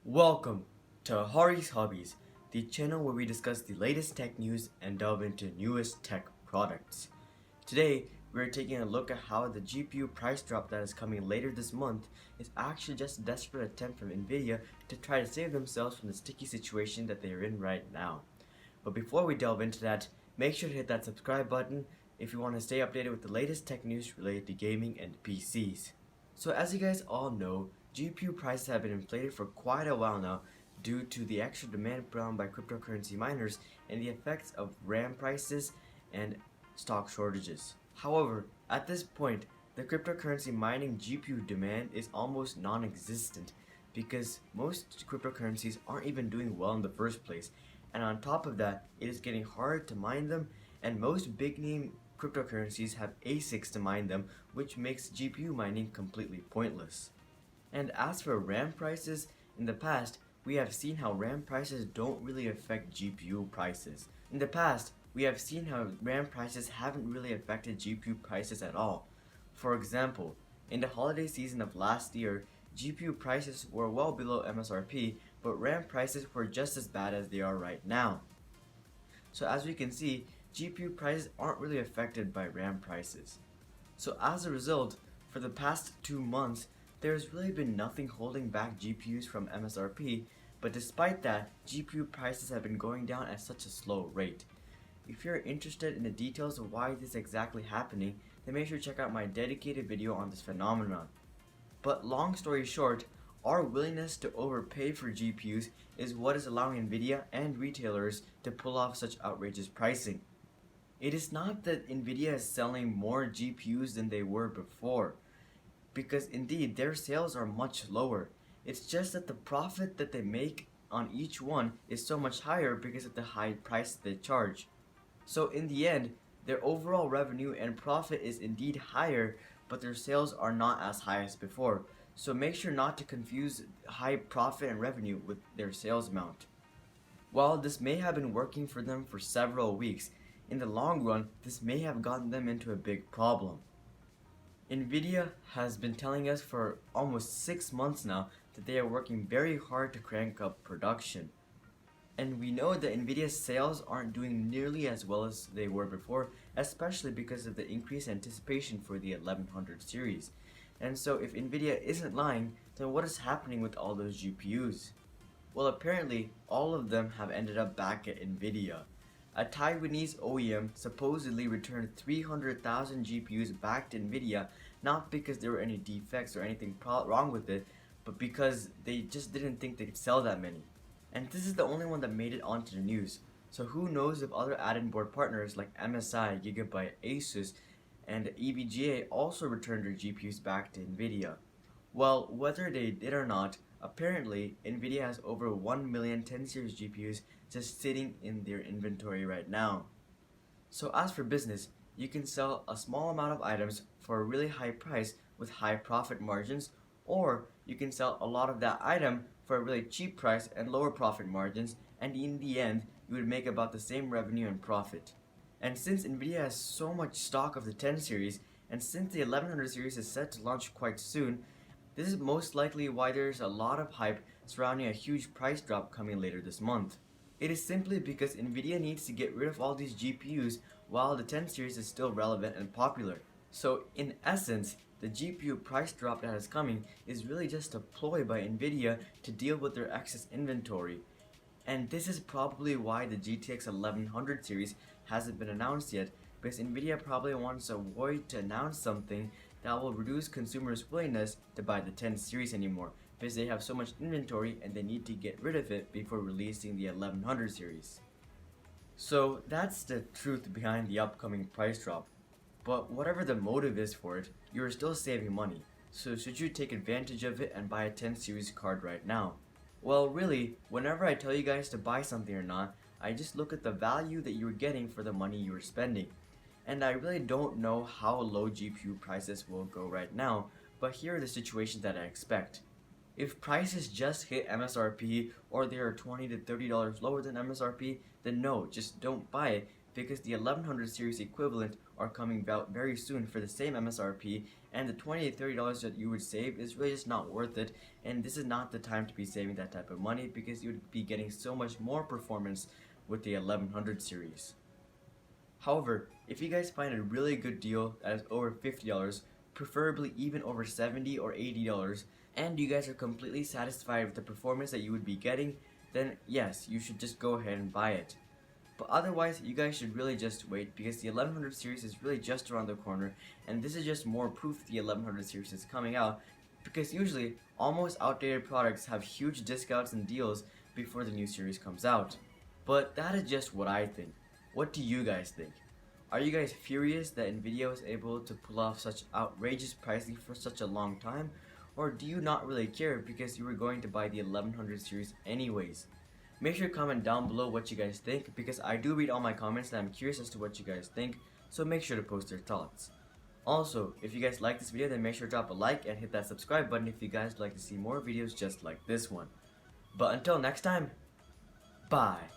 Welcome to Hari's Hobbies, the channel where we discuss the latest tech news and delve into newest tech products. Today, we're taking a look at how the GPU price drop that is coming later this month is actually just a desperate attempt from Nvidia to try to save themselves from the sticky situation that they are in right now. But before we delve into that, make sure to hit that subscribe button if you want to stay updated with the latest tech news related to gaming and PCs. So as you guys all know, GPU prices have been inflated for quite a while now due to the extra demand put on by cryptocurrency miners and the effects of RAM prices and stock shortages. However, at this point, the cryptocurrency mining GPU demand is almost non-existent because most cryptocurrencies aren't even doing well in the first place, and on top of that, it is getting hard to mine them, and most big name cryptocurrencies have ASICs to mine them, which makes GPU mining completely pointless. And as for RAM prices, in the past, we have seen how RAM prices don't really affect GPU prices. In the past, we have seen how RAM prices haven't really affected GPU prices at all. For example, in the holiday season of last year, GPU prices were well below MSRP, but RAM prices were just as bad as they are right now. So as we can see, GPU prices aren't really affected by RAM prices. So as a result, for the past 2 months, there's really been nothing holding back GPUs from MSRP, but despite that, GPU prices have been going down at such a slow rate. If you're interested in the details of why this is exactly happening, then make sure to check out my dedicated video on this phenomenon. But long story short, our willingness to overpay for GPUs is what is allowing Nvidia and retailers to pull off such outrageous pricing. It is not that Nvidia is selling more GPUs than they were before, because indeed their sales are much lower. It's just that the profit that they make on each one is so much higher because of the high price they charge. So in the end, their overall revenue and profit is indeed higher, but their sales are not as high as before. So make sure not to confuse high profit and revenue with their sales amount. While this may have been working for them for several weeks, in the long run, this may have gotten them into a big problem. Nvidia has been telling us for almost 6 months now that they are working very hard to crank up production. And we know that Nvidia's sales aren't doing nearly as well as they were before, especially because of the increased anticipation for the 1100 series. And so if Nvidia isn't lying, then what is happening with all those GPUs? Well, apparently all of them have ended up back at Nvidia. A Taiwanese OEM supposedly returned 300,000 GPUs back to Nvidia, not because there were any defects or anything wrong with it, but because they just didn't think they could sell that many. And this is the only one that made it onto the news. So who knows if other add-in board partners like MSI, Gigabyte, Asus, and EVGA also returned their GPUs back to Nvidia. Well, whether they did or not, apparently Nvidia has over 1 million 10 series GPUs just sitting in their inventory right now. So as for business, you can sell a small amount of items for a really high price with high profit margins, or you can sell a lot of that item for a really cheap price and lower profit margins, and in the end, you would make about the same revenue and profit. And since Nvidia has so much stock of the 10 series, and since the 1100 series is set to launch quite soon, this is most likely why there's a lot of hype surrounding a huge price drop coming later this month. It is simply because Nvidia needs to get rid of all these GPUs while the 10 series is still relevant and popular. So in essence, the GPU price drop that is coming is really just a ploy by Nvidia to deal with their excess inventory. And this is probably why the GTX 1100 series hasn't been announced yet, because Nvidia probably wants to avoid to announce something that will reduce consumers' willingness to buy the 10 series anymore, because they have so much inventory and they need to get rid of it before releasing the 1100 series. So that's the truth behind the upcoming price drop. But whatever the motive is for it, you're still saving money. So should you take advantage of it and buy a 10 series card right now? Well, really, whenever I tell you guys to buy something or not, I just look at the value that you're getting for the money you're spending. And I really don't know how low GPU prices will go right now, but here are the situations that I expect. If prices just hit MSRP or they are $20 to $30 lower than MSRP, then no, just don't buy it, because the 1100 series equivalent are coming out very soon for the same MSRP, and the $20 to $30 that you would save is really just not worth it, and this is not the time to be saving that type of money because you would be getting so much more performance with the 1100 series. However, if you guys find a really good deal that is over $50, preferably even over $70 or $80, and you guys are completely satisfied with the performance that you would be getting, then yes, you should just go ahead and buy it. But otherwise, you guys should really just wait because the 1100 series is really just around the corner, and this is just more proof the 1100 series is coming out, because usually almost outdated products have huge discounts and deals before the new series comes out. But that is just what I think. What do you guys think? Are you guys furious that Nvidia was able to pull off such outrageous pricing for such a long time? Or do you not really care because you were going to buy the 1100 series anyways? Make sure to comment down below what you guys think because I do read all my comments and I'm curious as to what you guys think, so make sure to post your thoughts. Also, if you guys like this video, then make sure to drop a like and hit that subscribe button if you guys would like to see more videos just like this one. But until next time, bye!